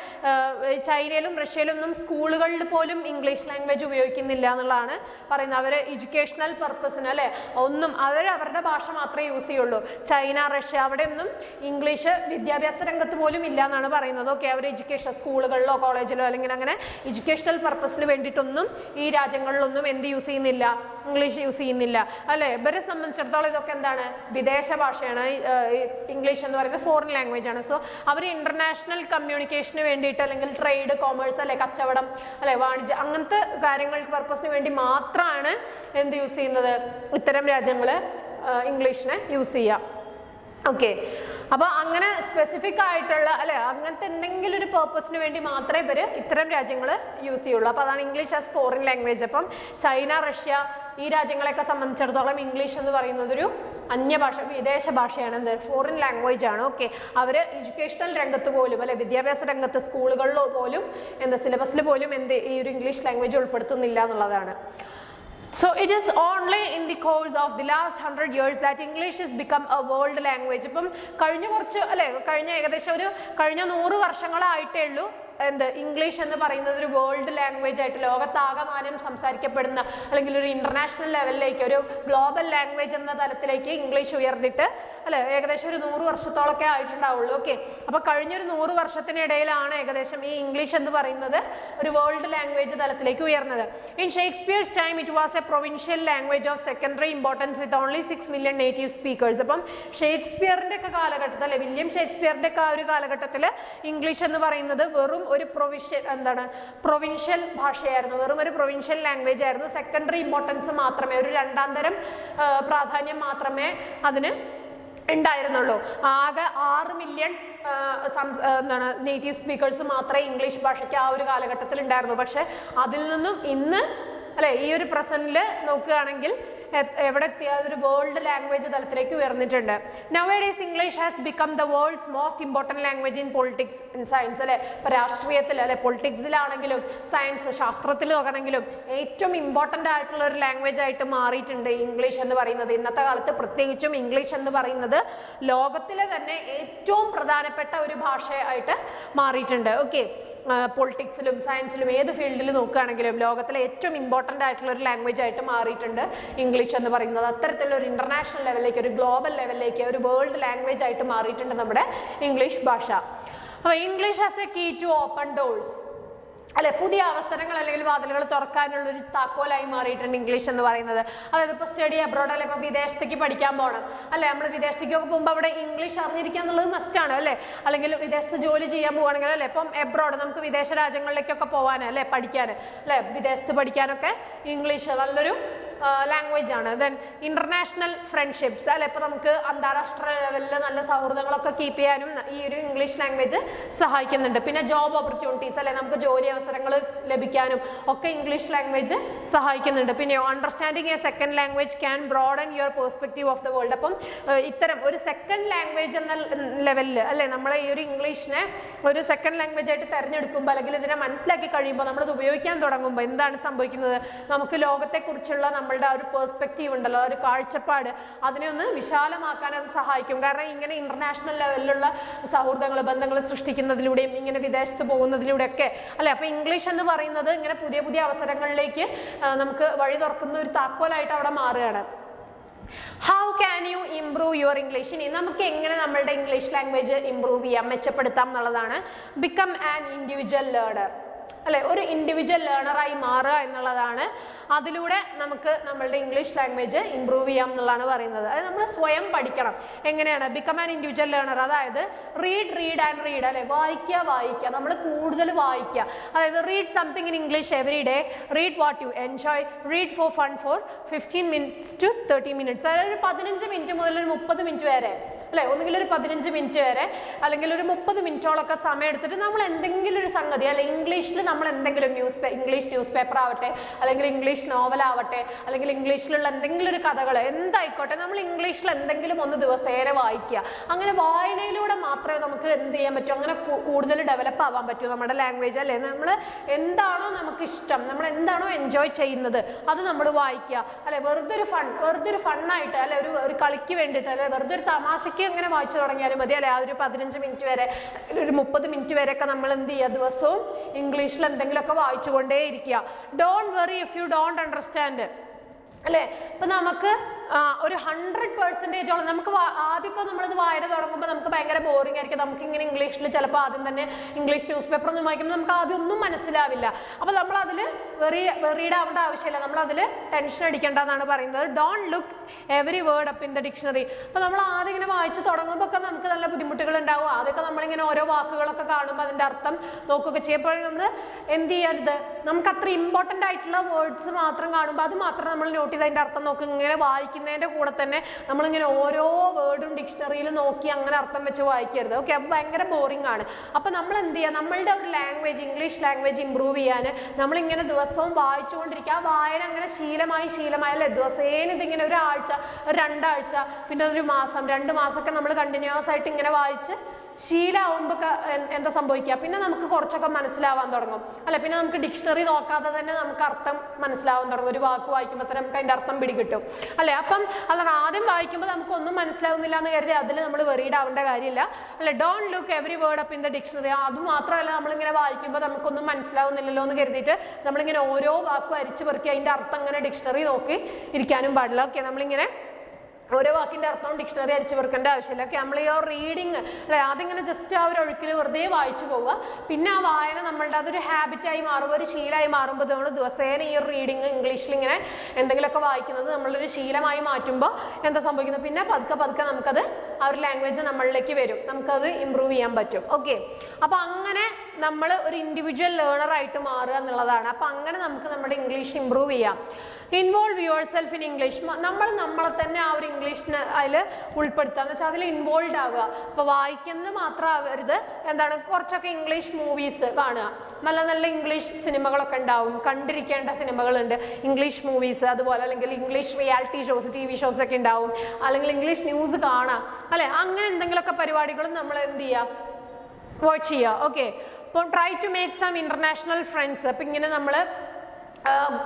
ചൈനയിലും റഷ്യയിലൊന്നും സ്കൂളുകളിൽ പോലും ഇംഗ്ലീഷ് ലാംഗ്വേജ് ഉപയോഗിക്കുന്നില്ല എന്നുള്ളതാണ് പറയുന്നത്. അവർ എഡ്യൂക്കേഷണൽ പർപ്പസിന് അല്ലേ ഒന്നും അവരുടെ ഭാഷ മാത്രമേ യൂസ് ചെയ്യുള്ളൂ. ചൈന, റഷ്യ അവിടെയൊന്നും ഇംഗ്ലീഷ് വിദ്യാഭ്യാസ രംഗത്ത് പോലും ഇല്ല എന്നാണ് പറയുന്നത്. ഓക്കെ, അവർ എഡ്യൂക്കേഷൻ സ്കൂളുകളിലോ കോളേജിലോ അല്ലെങ്കിൽ അങ്ങനെ എഡ്യൂക്കേഷണൽ പർപ്പസിന് വേണ്ടിയിട്ടൊന്നും ഈ രാജ്യങ്ങളിലൊന്നും എന്ത് യൂസ് ചെയ്യുന്നില്ല, ഇംഗ്ലീഷ് യൂസ് ചെയ്യുന്നില്ല അല്ലേ. ഇവരെ സംബന്ധിച്ചിടത്തോളം ഇതൊക്കെ എന്താണ് വിദേശ ഭാഷയാണ്. ഇംഗ്ലീഷ് എന്ന് പറയുന്നത് ഫോറിൻ ലാംഗ്വേജ് ആണ്. സോ അവർ ഇന്റർനാഷണൽ കമ്മ്യൂണിക്കേഷന് വേണ്ടിയിട്ട് അല്ലെങ്കിൽ ട്രേഡ്, കോമേഴ്സ് അല്ലെ കച്ചവടം അല്ലെ വാണിജ്യം അങ്ങനത്തെ കാര്യങ്ങൾക്ക് പർപ്പസിന് വേണ്ടി മാത്രമാണ് എന്ത് യൂസ് ചെയ്യുന്നത്, ഇത്തരം രാജ്യങ്ങൾ ഇംഗ്ലീഷിനെ യൂസ് ചെയ്യുക. ഓക്കെ, അപ്പോൾ അങ്ങനെ സ്പെസിഫിക് ആയിട്ടുള്ള അല്ലെ അങ്ങനത്തെ എന്തെങ്കിലും ഒരു പേർപ്പസിന് വേണ്ടി മാത്രമേ ഇവർ ഇത്തരം രാജ്യങ്ങൾ യൂസ് ചെയ്യുള്ളൂ. അപ്പോൾ അതാണ് ഇംഗ്ലീഷ് ആസ് ഫോറിൻ ലാംഗ്വേജ്. അപ്പം ചൈന, റഷ്യ ഈ രാജ്യങ്ങളെയൊക്കെ സംബന്ധിച്ചിടത്തോളം ഇംഗ്ലീഷ് എന്ന് പറയുന്നത് ഒരു അന്യഭാഷ, വിദേശ ഭാഷയാണ്, എന്ത് ഫോറിൻ ലാംഗ്വേജ് ആണ്. ഓക്കെ, അവർ എഡ്യൂക്കേഷണൽ രംഗത്ത് പോലും അല്ലെ വിദ്യാഭ്യാസ രംഗത്ത് സ്കൂളുകളിൽ പോലും സിലബസിൽ പോലും ഈ ഒരു ഇംഗ്ലീഷ് ലാംഗ്വേജ് ഉൾപ്പെടുത്തുന്നില്ല എന്നുള്ളതാണ്. So it is only in the course of the last 100 years that English has become a world language. ഇപ്പം കഴിഞ്ഞ ഏകദേശം 100 വർഷങ്ങളായിട്ടേ ഉള്ളൂ ഇംഗ്ലീഷ് എന്ന് പറയുന്നത് ഒരു വേൾഡ് ലാംഗ്വേജ് ആയിട്ട് ലോകത്താകമാനം സംസാരിക്കപ്പെടുന്ന അല്ലെങ്കിൽ ഒരു ഇന്റർനാഷണൽ ലെവലിലേക്ക് ഒരു ഗ്ലോബൽ ലാംഗ്വേജ് എന്ന തലത്തിലേക്ക് ഇംഗ്ലീഷ് ഉയർന്നിട്ട് അല്ലെ ഏകദേശം ഒരു 100 വർഷത്തോളൊക്കെ ആയിട്ടുണ്ടാവുള്ളൂ. ഓക്കെ, അപ്പൊ കഴിഞ്ഞൊരു 100 വർഷത്തിനിടയിലാണ് ഏകദേശം ഈ ഇംഗ്ലീഷ് എന്ന് പറയുന്നത് ഒരു വേൾഡ് ലാംഗ്വേജ് തലത്തിലേക്ക് ഉയർന്നത്. In Shakespeare's time it was A provincial language of secondary importance with only 6 million native speakers. അപ്പം ഷേക്സ്പിയറിന്റെ ഒക്കെ കാലഘട്ടത്തിൽ അല്ലെ വില്യം ഷേക്സ്പിയറിന്റെ ഒക്കെ ആ ഒരു കാലഘട്ടത്തിൽ ഇംഗ്ലീഷ് എന്ന് പറയുന്നത് വെറും ഒരു പ്രൊവിൻഷ്യൽ ഭാഷയായിരുന്നു, വെറും ഒരു പ്രൊവിൻഷ്യൽ ലാംഗ്വേജ് ആയിരുന്നു. സെക്കൻഡറി ഇമ്പോർട്ടൻസ് മാത്രമേ, ഒരു രണ്ടാം തരം പ്രാധാന്യം മാത്രമേ അതിന് ഉണ്ടായിരുന്നുള്ളൂ. ആകെ 6 million നേറ്റീവ് സ്പീക്കേഴ്സ് മാത്രമേ ഇംഗ്ലീഷ് ഭാഷയ്ക്ക് ആ ഒരു കാലഘട്ടത്തിൽ ഉണ്ടായിരുന്നു. പക്ഷെ അതിൽ നിന്നും ഇന്ന് അല്ലെ ഈ ഒരു പ്രസന്റിൽ നോക്കുകയാണെങ്കിൽ എവിടെ എത്തിയ ഒരു വേൾഡ് ലാംഗ്വേജ് തലത്തിലേക്ക് ഉയർന്നിട്ടുണ്ട്. Nowadays English has become the world's most important language in politics and science. അല്ലെ ഇപ്പൊ രാഷ്ട്രീയത്തിൽ അല്ലെ പൊളിറ്റിക്സിലാണെങ്കിലും സയൻസ് ശാസ്ത്രത്തിൽ നോക്കണമെങ്കിലും ഏറ്റവും ഇമ്പോർട്ടൻ്റ് ആയിട്ടുള്ള ഒരു ലാംഗ്വേജ് ആയിട്ട് മാറിയിട്ടുണ്ട് ഇംഗ്ലീഷ് എന്ന് പറയുന്നത്. ഇന്നത്തെ കാലത്ത് പ്രത്യേകിച്ചും ഇംഗ്ലീഷ് എന്ന് പറയുന്നത് ലോകത്തിലെ തന്നെ ഏറ്റവും പ്രധാനപ്പെട്ട ഒരു ഭാഷയായിട്ട് മാറിയിട്ടുണ്ട്. ഓക്കെ, പൊളിറ്റിക്സിലും സയൻസിലും ഏത് ഫീൽഡിൽ നോക്കുകയാണെങ്കിലും ലോകത്തിലെ ഏറ്റവും ഇമ്പോർട്ടൻ്റ് ആയിട്ടുള്ള ഒരു ലാംഗ്വേജ് ആയിട്ട് മാറിയിട്ടുണ്ട് ഇംഗ്ലീഷ് എന്ന് പറയുന്നത്. അത്തരത്തിലുള്ള ഒരു ഇന്റർനാഷണൽ ലെവലിലേക്ക്, ഒരു ഗ്ലോബൽ ലെവലിലേക്ക്, ഒരു വേൾഡ് ലാംഗ്വേജ് ആയിട്ട് മാറിയിട്ടുണ്ട് നമ്മുടെ ഇംഗ്ലീഷ് ഭാഷ. അപ്പോൾ English as a key to open doors അല്ലെ, പുതിയ അവസരങ്ങൾ അല്ലെങ്കിൽ വാതിലുകൾ തുറക്കാനുള്ള ഒരു താക്കോലായി മാറിയിട്ടുണ്ട് ഇംഗ്ലീഷ് എന്ന് പറയുന്നത്. അതായത് ഇപ്പോൾ സ്റ്റഡി അബ്രോഡ് അല്ലെ, ഇപ്പോൾ വിദേശത്തേക്ക് പഠിക്കാൻ പോകണം അല്ലെ, നമ്മൾ വിദേശത്തേക്കൊക്കെ പോകുമ്പോൾ അവിടെ ഇംഗ്ലീഷ് അറിഞ്ഞിരിക്കുക എന്നുള്ളത് മസ്റ്റാണ് അല്ലേ. അല്ലെങ്കിൽ വിദേശത്ത് ജോലി ചെയ്യാൻ പോവുകയാണെങ്കിൽ അല്ലെ, ഇപ്പം എബ്രോഡ് നമുക്ക് വിദേശ രാജ്യങ്ങളിലേക്കൊക്കെ പോകാൻ അല്ലെ, പഠിക്കാൻ അല്ലെ, വിദേശത്ത് പഠിക്കാനൊക്കെ ഇംഗ്ലീഷ് നല്ലൊരു ലാംഗ്വേജ് ആണ്. ദെൻ ഇന്റർനാഷണൽ ഫ്രണ്ട്ഷിപ്സ് അല്ലെ, ഇപ്പോൾ നമുക്ക് അന്താരാഷ്ട്ര ലെവലിൽ നല്ല സൗഹൃദങ്ങളൊക്കെ കീപ്പ് ചെയ്യാനും ഈ ഒരു ഇംഗ്ലീഷ് ലാംഗ്വേജ് സഹായിക്കുന്നുണ്ട്. പിന്നെ ജോബ് ഓപ്പർച്യൂണിറ്റീസ് അല്ലെ, നമുക്ക് ജോലി അവസരങ്ങൾ ലഭിക്കാനും ഒക്കെ ഇംഗ്ലീഷ് ലാംഗ്വേജ് സഹായിക്കുന്നുണ്ട്. പിന്നെ understanding A second language can broaden your perspective of the world. അപ്പം ഇത്തരം ഒരു സെക്കൻഡ് ലാംഗ്വേജ് എന്ന ലെവലിൽ അല്ലെ, നമ്മളെ ഈ ഒരു ഇംഗ്ലീഷിനെ ഒരു സെക്കൻഡ് ലാംഗ്വേജ് ആയിട്ട് തിരഞ്ഞെടുക്കുമ്പോൾ അല്ലെങ്കിൽ ഇതിനെ മനസ്സിലാക്കി കഴിയുമ്പോൾ നമ്മളത് ഉപയോഗിക്കാൻ തുടങ്ങുമ്പോൾ എന്താണ് സംഭവിക്കുന്നത്, നമുക്ക് ലോകത്തെക്കുറിച്ചുള്ള നമ്മളുടെ ആ ഒരു പെർസ്പെക്റ്റീവ് ഉണ്ടല്ലോ, ഒരു കാഴ്ചപ്പാട്, അതിനെ ഒന്ന് വിശാലമാക്കാൻ അത് സഹായിക്കും. കാരണം ഇങ്ങനെ ഇന്റർനാഷണൽ ലെവലിലുള്ള സൗഹൃദങ്ങൾ ബന്ധങ്ങൾ സൃഷ്ടിക്കുന്നതിലൂടെയും ഇങ്ങനെ വിദേശത്ത് പോകുന്നതിലൂടെയൊക്കെ അല്ലെ, അപ്പോൾ ഇംഗ്ലീഷ് എന്ന് പറയുന്നത് ഇങ്ങനെ പുതിയ പുതിയ അവസരങ്ങളിലേക്ക് നമുക്ക് വഴി തുറക്കുന്ന ഒരു താക്കോലായിട്ട് അവിടെ മാറുകയാണ്. How can you improve your English? ഇനി നമുക്ക് എങ്ങനെ നമ്മളുടെ ഇംഗ്ലീഷ് ലാംഗ്വേജ് ഇംപ്രൂവ് ചെയ്യാം, മെച്ചപ്പെടുത്താം എന്നുള്ളതാണ്. ബിക്കം ആൻ ഇൻഡിവിജ്വൽ ലേണർ അല്ലെ, ഒരു ഇൻഡിവിജ്വൽ ലേണറായി മാറുക എന്നുള്ളതാണ്. അതിലൂടെ നമുക്ക് നമ്മളുടെ ഇംഗ്ലീഷ് ലാംഗ്വേജ് ഇംപ്രൂവ് ചെയ്യാം എന്നുള്ളതാണ് പറയുന്നത്. അതായത് നമ്മൾ സ്വയം പഠിക്കണം. എങ്ങനെയാണ്? ബിക്കം ആൻ ഇൻഡിവിജ്വൽ ലേണർ, അതായത് റീഡ് ആൻഡ് റീഡ് അല്ലെ, വായിക്കുക, നമ്മൾ കൂടുതൽ വായിക്കുക. അതായത് read something in English every day, read what you enjoy, read for fun for 15 minutes to 30 minutes. അതായത് 15 മിനിറ്റ് മുതൽ ഒരു 30 മിനിറ്റ് വരെ അല്ലെ, ഒന്നുകിൽ ഒരു 15 മിനിറ്റ് വരെ അല്ലെങ്കിൽ ഒരു 30 മിനിറ്റോളൊക്കെ സമയം എടുത്തിട്ട് നമ്മൾ എന്തെങ്കിലും ഒരു സംഗതി അല്ലെ ഇംഗ്ലീഷിൽ നമ്മൾ എന്തെങ്കിലും ഇംഗ്ലീഷ് ന്യൂസ് പേപ്പർ ആവട്ടെ, അല്ലെങ്കിൽ ഇംഗ്ലീഷ് നോവലാവട്ടെ, അല്ലെങ്കിൽ ഇംഗ്ലീഷിലുള്ള എന്തെങ്കിലും ഒരു കഥകൾ എന്തായിക്കോട്ടെ, നമ്മൾ ഇംഗ്ലീഷിൽ എന്തെങ്കിലും ഒന്ന് ദിവസേന വായിക്കുക. അങ്ങനെ വായനയിലൂടെ മാത്രമേ നമുക്ക് എന്ത് ചെയ്യാൻ പറ്റൂ, അങ്ങനെ കൂടുതൽ ഡെവലപ്പ് ആവാൻ പറ്റൂ നമ്മുടെ ലാംഗ്വേജ് അല്ലേ. നമ്മൾ എന്താണോ നമുക്ക് ഇഷ്ടം, നമ്മൾ എന്താണോ എൻജോയ് ചെയ്യുന്നത് അത് നമ്മൾ വായിക്കുക അല്ലെ. വെറുതെ ഒരു ഫണ്ണായിട്ട് അല്ലെ, ഒരു കളിക്ക് വേണ്ടിയിട്ട് അല്ലെ, വെറുതെ ഒരു തമാശയ്ക്ക് അങ്ങനെ വായിച്ചു തുടങ്ങിയാലും മതി അല്ലെ. ആ ഒരു 15 മിനിറ്റ് വരെ, ഒരു 30 മിനിറ്റ് വരെയൊക്കെ നമ്മൾ എന്ത് ചെയ്യുക, ദിവസവും ഇംഗ്ലീഷിൽ എന്തെങ്കിലുമൊക്കെ വായിച്ചുകൊണ്ടേ ഇരിക്കുക. Don't worry if you don't understand അല്ലേ. ഇപ്പം നമുക്ക് ഒരു 100% നമുക്ക് ആദ്യമൊക്കെ നമ്മളിത് വായന തുടങ്ങുമ്പോൾ നമുക്ക് ഭയങ്കര ബോറിംഗ് ആയിരിക്കും. നമുക്കിങ്ങനെ ഇംഗ്ലീഷിൽ ചിലപ്പോൾ ആദ്യം തന്നെ ഇംഗ്ലീഷ് ന്യൂസ് പേപ്പർ ഒന്നും വായിക്കുമ്പോൾ നമുക്ക് ആദ്യം ഒന്നും മനസ്സിലാവില്ല. അപ്പോൾ നമ്മളതിൽ വെറീഡ് ആവേണ്ട ആവശ്യമില്ല, നമ്മളതിൽ ടെൻഷൻ അടിക്കേണ്ടതെന്നാണ് പറയുന്നത്. Don't look every word up in the dictionary. അപ്പോൾ നമ്മൾ ആദ്യം ഇങ്ങനെ വായിച്ച് തുടങ്ങുമ്പോൾ ഒക്കെ നമുക്ക് നല്ല ബുദ്ധിമുട്ടുകൾ ഉണ്ടാവും. ആദ്യമൊക്കെ നമ്മളിങ്ങനെ ഓരോ വാക്കുകളൊക്കെ കാണുമ്പോൾ അതിൻ്റെ അർത്ഥം നോക്കുകയൊക്കെ ചെയ്യുമ്പോൾ നമ്മൾ എന്ത് ചെയ്യരുത്, നമുക്ക് അത്ര ഇമ്പോർട്ടൻ്റ് ആയിട്ടുള്ള വേർഡ്സ് മാത്രം കാണുമ്പോൾ അത് മാത്രം നമ്മൾ നോട്ട് ചെയ്ത് അതിൻ്റെ അർത്ഥം നോക്കുക. ഇങ്ങനെ വായിക്കുന്നതിൻ്റെ കൂടെ തന്നെ നമ്മളിങ്ങനെ ഓരോ വേർഡും ഡിക്ഷണറിയിൽ നോക്കി അങ്ങനെ അർത്ഥം വെച്ച് വായിക്കരുത്. ഓക്കെ, അപ്പോൾ ഭയങ്കര ബോറിംഗ് ആണ്. അപ്പോൾ നമ്മൾ എന്ത് ചെയ്യുക, നമ്മളുടെ ഒരു ലാംഗ്വേജ് ഇംഗ്ലീഷ് ലാംഗ്വേജ് ഇമ്പ്രൂവ് ചെയ്യാൻ നമ്മളിങ്ങനെ ദിവസവും വായിച്ചുകൊണ്ടിരിക്കുക. ആ വായന അങ്ങനെ ശീലമായി അല്ലേ, ദിവസേന ഇതിങ്ങനെ ഒരാഴ്ച, 2 ആഴ്ച, പിന്നെ ഒരു മാസം, 2 മാസമൊക്കെ നമ്മൾ കണ്ടിന്യൂസ് ആയിട്ട് ഇങ്ങനെ വായിച്ച് ശീലമാകുമ്പോൾ എന്താ സംഭവിക്കുക, പിന്നെ നമുക്ക് കുറച്ചൊക്കെ മനസ്സിലാവാൻ തുടങ്ങും അല്ലെ. പിന്നെ നമുക്ക് ഡിക്ഷണറി നോക്കാതെ തന്നെ നമുക്ക് അർത്ഥം മനസ്സിലാവാൻ തുടങ്ങും. ഒരു വാക്ക് വായിക്കുമ്പോൾ തന്നെ നമുക്ക് അതിൻ്റെ അർത്ഥം പിടികിട്ടും അല്ലെ. അപ്പം അതാണ് ആദ്യം വായിക്കുമ്പോൾ നമുക്കൊന്നും മനസ്സിലാവുന്നില്ല എന്ന് കരുതി അതിൽ നമ്മൾ വെറീഡ് ആവേണ്ട കാര്യമില്ല അല്ലെ. Don't look every word up in the dictionary. അതുമാത്രമല്ല, നമ്മളിങ്ങനെ വായിക്കുമ്പോൾ നമുക്കൊന്നും മനസ്സിലാവുന്നില്ലല്ലോ എന്ന് കരുതിയിട്ട് നമ്മളിങ്ങനെ ഓരോ വാക്കും അരിച്ചു പെറുക്കി അതിൻ്റെ അർത്ഥം ഇങ്ങനെ ഡിക്ഷണറി നോക്കി ഇരിക്കാനും പാടില്ല. ഓക്കെ, നമ്മളിങ്ങനെ ഓരോ വാക്കിൻ്റെ അർത്ഥവും ഡിക്ഷണറി അരിച്ചു വെക്കേണ്ട ആവശ്യമില്ല. ഓക്കെ, നമ്മൾ ഈ റീഡിങ് അല്ലെ അതിങ്ങനെ ജസ്റ്റ് ആ ഒരു ഒഴുക്കിൽ വെറുതെ വായിച്ചു പോവുക. പിന്നെ ആ വായന നമ്മളുടെ അതൊരു ഹാബിറ്റായി മാറുമ്പോൾ, ഒരു ശീലമായി മാറുമ്പോൾ നമ്മൾ ദിവസേന ഈ ഒരു റീഡിങ് ഇംഗ്ലീഷിൽ ഇങ്ങനെ എന്തെങ്കിലുമൊക്കെ വായിക്കുന്നത് നമ്മളൊരു ശീലമായി മാറ്റുമ്പോൾ എന്താ സംഭവിക്കുന്നത്, പിന്നെ പതുക്കെ പതുക്കെ നമുക്കത് ആ ഒരു ലാംഗ്വേജ് നമ്മളിലേക്ക് വരും, നമുക്കത് ഇമ്പ്രൂവ് ചെയ്യാൻ പറ്റും. ഓക്കെ, അപ്പോൾ അങ്ങനെ നമ്മൾ ഒരു ഇൻഡിവിജ്വൽ ലേണറായിട്ട് മാറുക എന്നുള്ളതാണ്. അപ്പോൾ അങ്ങനെ നമുക്ക് നമ്മുടെ ഇംഗ്ലീഷ് ഇമ്പ്രൂവ് ചെയ്യാം. Involve your self in English. നമ്മളെ തന്നെ ആ ഒരു ഇംഗ്ലീഷിന് അതിൽ ഉൾപ്പെടുത്തുക എന്ന് വെച്ചാൽ അതിൽ ഇൻവോൾവ് ആവുക. അപ്പോൾ വായിക്കുന്നത് മാത്രം ആവരുത്, എന്താണ് കുറച്ചൊക്കെ ഇംഗ്ലീഷ് മൂവീസ് കാണുക. നല്ല നല്ല ഇംഗ്ലീഷ് സിനിമകളൊക്കെ ഉണ്ടാവും, കണ്ടിരിക്കേണ്ട സിനിമകളുണ്ട്, ഇംഗ്ലീഷ് മൂവീസ്. അതുപോലെ അല്ലെങ്കിൽ English reality shows, TV shows ഒക്കെ ഉണ്ടാവും. അല്ലെങ്കിൽ ഇംഗ്ലീഷ് ന്യൂസ് കാണാം അല്ലെ. അങ്ങനെ എന്തെങ്കിലുമൊക്കെ പരിപാടികളും നമ്മൾ എന്ത് ചെയ്യുക, വാച്ച് ചെയ്യുക. ഓക്കെ, അപ്പോൾ try to make some international friends. അപ്പം ഇങ്ങനെ നമ്മൾ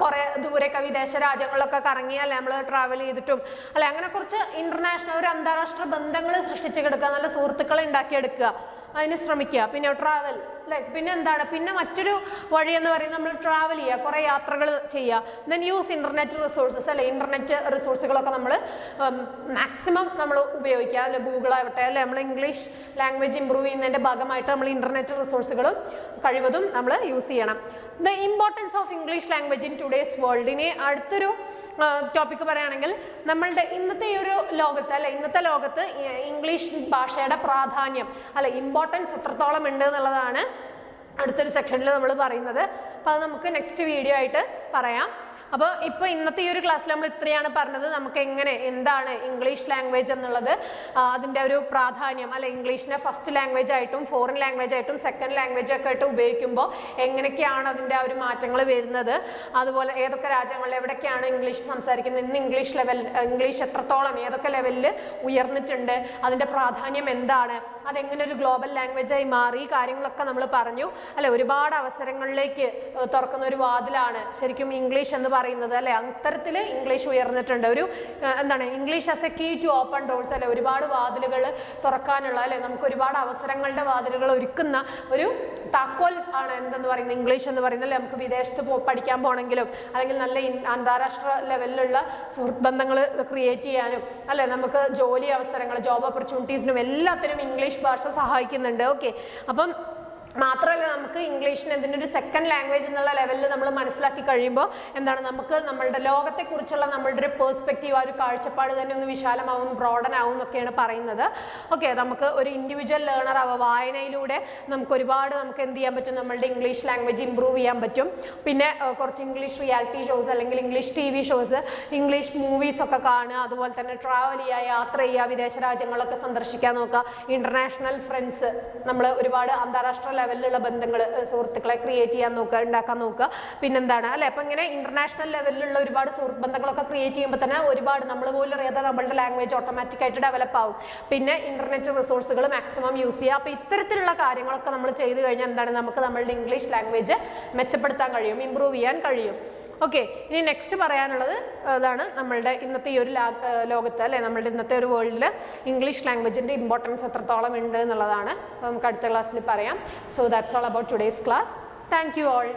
കുറേ ദൂരെയൊക്കെ വിദേശ രാജ്യങ്ങളിലൊക്കെ കറങ്ങി അല്ലെ നമ്മൾ ട്രാവൽ ചെയ്തിട്ടും അല്ലെ അങ്ങനെ കുറച്ച് ഇന്റർനാഷണൽ ഒരു അന്താരാഷ്ട്ര ബന്ധങ്ങൾ സൃഷ്ടിച്ചെടുക്കുക, നല്ല സുഹൃത്തുക്കളെ ഉണ്ടാക്കിയെടുക്കുക, അതിന് ശ്രമിക്കുക. പിന്നെ ട്രാവൽ അല്ലെ, പിന്നെ എന്താണ്, പിന്നെ മറ്റൊരു വഴി എന്ന് പറയുന്നത് നമ്മൾ ട്രാവൽ ചെയ്യുക, കുറേ യാത്രകൾ ചെയ്യുക. ദെൻ യൂസ് ഇന്റർനെറ്റ് റിസോഴ്സസ് അല്ലെ, ഇന്റർനെറ്റ് റിസോഴ്സുകളൊക്കെ നമ്മൾ മാക്സിമം നമ്മൾ ഉപയോഗിക്കുക അല്ലെ. ഗൂഗിൾ ആവട്ടെ അല്ലെ, നമ്മൾ ഇംഗ്ലീഷ് ലാംഗ്വേജ് ഇമ്പ്രൂവ് ചെയ്യുന്നതിൻ്റെ ഭാഗമായിട്ട് നമ്മൾ ഇന്റർനെറ്റ് റിസോഴ്സുകളും കഴിവതും നമ്മൾ യൂസ് ചെയ്യണം. The importance of English language in today's world. ഇനി അടുത്തൊരു ടോപ്പിക്ക് പറയുകയാണെങ്കിൽ നമ്മളുടെ ഇന്നത്തെ ഈ ഒരു ലോകത്ത് അല്ലെ, ഇന്നത്തെ ലോകത്ത് ഇംഗ്ലീഷ് ഭാഷയുടെ പ്രാധാന്യം അല്ലെ, ഇമ്പോർട്ടൻസ് എത്രത്തോളം ഉണ്ട് എന്നുള്ളതാണ് അടുത്തൊരു സെക്ഷനിൽ നമ്മൾ പറയുന്നത്. അപ്പോൾ അത് നമുക്ക് നെക്സ്റ്റ് വീഡിയോ ആയിട്ട് പറയാം. അപ്പോൾ ഇപ്പോൾ ഇന്നത്തെ ഈ ഒരു ക്ലാസ്സിൽ നമ്മൾ ഇത്രയാണ് പറഞ്ഞത്. നമുക്ക് എങ്ങനെ എന്താണ് ഇംഗ്ലീഷ് ലാംഗ്വേജ് എന്നുള്ളത്, അതിൻ്റെ ഒരു പ്രാധാന്യം അല്ലെ, ഇംഗ്ലീഷിനെ ഫസ്റ്റ് ലാംഗ്വേജ് ആയിട്ടും ഫോറിൻ ലാംഗ്വേജ് ആയിട്ടും സെക്കൻഡ് ലാംഗ്വേജ് ഒക്കെ ആയിട്ട് ഉപയോഗിക്കുമ്പോൾ എങ്ങനെയൊക്കെയാണ് അതിൻ്റെ ആ ഒരു മാറ്റങ്ങൾ വരുന്നത്, അതുപോലെ ഏതൊക്കെ രാജ്യങ്ങളിൽ എവിടെയൊക്കെയാണ് ഇംഗ്ലീഷ് സംസാരിക്കുന്നത്, ഇന്ന് ഇംഗ്ലീഷ് എത്രത്തോളം ഏതൊക്കെ ലെവലിൽ ഉയർന്നിട്ടുണ്ട്, അതിൻ്റെ പ്രാധാന്യം എന്താണ്, അതെങ്ങനെ ഒരു ഗ്ലോബൽ ലാംഗ്വേജായി മാറി, കാര്യങ്ങളൊക്കെ നമ്മൾ പറഞ്ഞു അല്ലെ. ഒരുപാട് അവസരങ്ങളിലേക്ക് തുറക്കുന്ന ഒരു വാതിലാണ് ശരിക്കും ഇംഗ്ലീഷ് എന്ന് പറയുന്നത് അല്ലെ. അത്തരത്തിൽ ഇംഗ്ലീഷ് ഉയർന്നിട്ടുണ്ട്. ഒരു എന്താണ് English as a key to open doors അല്ലെ, ഒരുപാട് വാതിലുകൾ തുറക്കാനുള്ള അല്ലെ, നമുക്ക് ഒരുപാട് അവസരങ്ങളുടെ വാതിലുകൾ ഒരുക്കുന്ന ഒരു താക്കോൽ ആണ് എന്തെന്ന് പറയുന്നത് ഇംഗ്ലീഷ് എന്ന് പറയുന്നത് അല്ലെ. നമുക്ക് വിദേശത്ത് പഠിക്കാൻ പോകണമെങ്കിലും അല്ലെങ്കിൽ നല്ല അന്താരാഷ്ട്ര ലെവലിലുള്ള സുഹൃത്ത് ബന്ധങ്ങൾ ക്രിയേറ്റ് ചെയ്യാനും അല്ലെ, നമുക്ക് ജോലി അവസരങ്ങൾ, ജോബ് ഓപ്പർച്യൂണിറ്റീസിനും എല്ലാത്തിനും ഇംഗ്ലീഷ് ഭാഷ സഹായിക്കുന്നുണ്ട്. ഓക്കെ, അപ്പം മാത്രമല്ല നമുക്ക് ഇംഗ്ലീഷിന് ഇതിൻ്റെ ഒരു സെക്കൻഡ് ലാംഗ്വേജ് എന്നുള്ള ലെവലിൽ നമ്മൾ മനസ്സിലാക്കി കഴിയുമ്പോൾ എന്താണ്, നമുക്ക് നമ്മളുടെ ലോകത്തെക്കുറിച്ചുള്ള നമ്മളുടെ ഒരു പേഴ്സ്പെക്റ്റീവ്, ആ ഒരു കാഴ്ചപ്പാട് തന്നെ ഒന്ന് വിശാലമാവും, ബ്രോഡൻ ആവും എന്നൊക്കെയാണ് പറയുന്നത്. ഓക്കെ, നമുക്ക് ഒരു ഇൻഡിവിജ്വൽ ലേണർ ആവുക, വായനയിലൂടെ നമുക്ക് ഒരുപാട് നമുക്ക് എന്ത് ചെയ്യാൻ പറ്റും, നമ്മളുടെ ഇംഗ്ലീഷ് ലാംഗ്വേജ് ഇമ്പ്രൂവ് ചെയ്യാൻ പറ്റും. പിന്നെ കുറച്ച് ഇംഗ്ലീഷ് റിയാലിറ്റി ഷോസ് അല്ലെങ്കിൽ English TV shows, English movies ഒക്കെ കാണുക, അതുപോലെ തന്നെ ട്രാവൽ ചെയ്യുക, യാത്ര ചെയ്യുക, വിദേശ രാജ്യങ്ങളൊക്കെ സന്ദർശിക്കാൻ നോക്കുക. ഇന്റർനാഷണൽ ഫ്രണ്ട്സ്, നമ്മൾ ഒരുപാട് അന്താരാഷ്ട്ര ലെവലിലുള്ള ബന്ധങ്ങൾ, സുഹൃത്തുക്കളെ ക്രിയേറ്റ് ചെയ്യാൻ നോക്കുക, ഉണ്ടാക്കാൻ നോക്കുക. പിന്നെന്താണ് അല്ലെ, അപ്പം ഇങ്ങനെ ഇന്റർനാഷണൽ ലെവലിലുള്ള ഒരുപാട് സുഹൃത്ത് ബന്ധങ്ങളൊക്കെ ക്രിയേറ്റ് ചെയ്യുമ്പോൾ തന്നെ ഒരുപാട് നമ്മൾ പോലും അറിയാതെ നമ്മളുടെ ലാംഗ്വേജ് ഓട്ടോമാറ്റിക്കായിട്ട് ഡെവലപ്പ് ആവും. പിന്നെ ഇന്റർനെറ്റ് റിസോഴ്സുകൾ മാക്സിമം യൂസ് ചെയ്യുക. അപ്പോൾ ഇത്തരത്തിലുള്ള കാര്യങ്ങളൊക്കെ നമ്മൾ ചെയ്തു കഴിഞ്ഞാൽ എന്താണ്, നമുക്ക് നമ്മളുടെ ഇംഗ്ലീഷ് ലാംഗ്വേജ് മെച്ചപ്പെടുത്താൻ കഴിയും, ഇമ്പ്രൂവ് ചെയ്യാൻ കഴിയും. ഓക്കെ, ഇനി നെക്സ്റ്റ് പറയാനുള്ളത് അതാണ് നമ്മളുടെ ഇന്നത്തെ ഈ ഒരു ലോകത്ത് അല്ലെ, നമ്മളുടെ ഇന്നത്തെ ഒരു വേൾഡിൽ ഇംഗ്ലീഷ് ലാംഗ്വേജിൻ്റെ ഇമ്പോർട്ടൻസ് എത്രത്തോളം ഉണ്ട് എന്നുള്ളതാണ് നമുക്ക് അടുത്ത ക്ലാസ്സിൽ പറയാം. So that's all about today's class. Thank you all.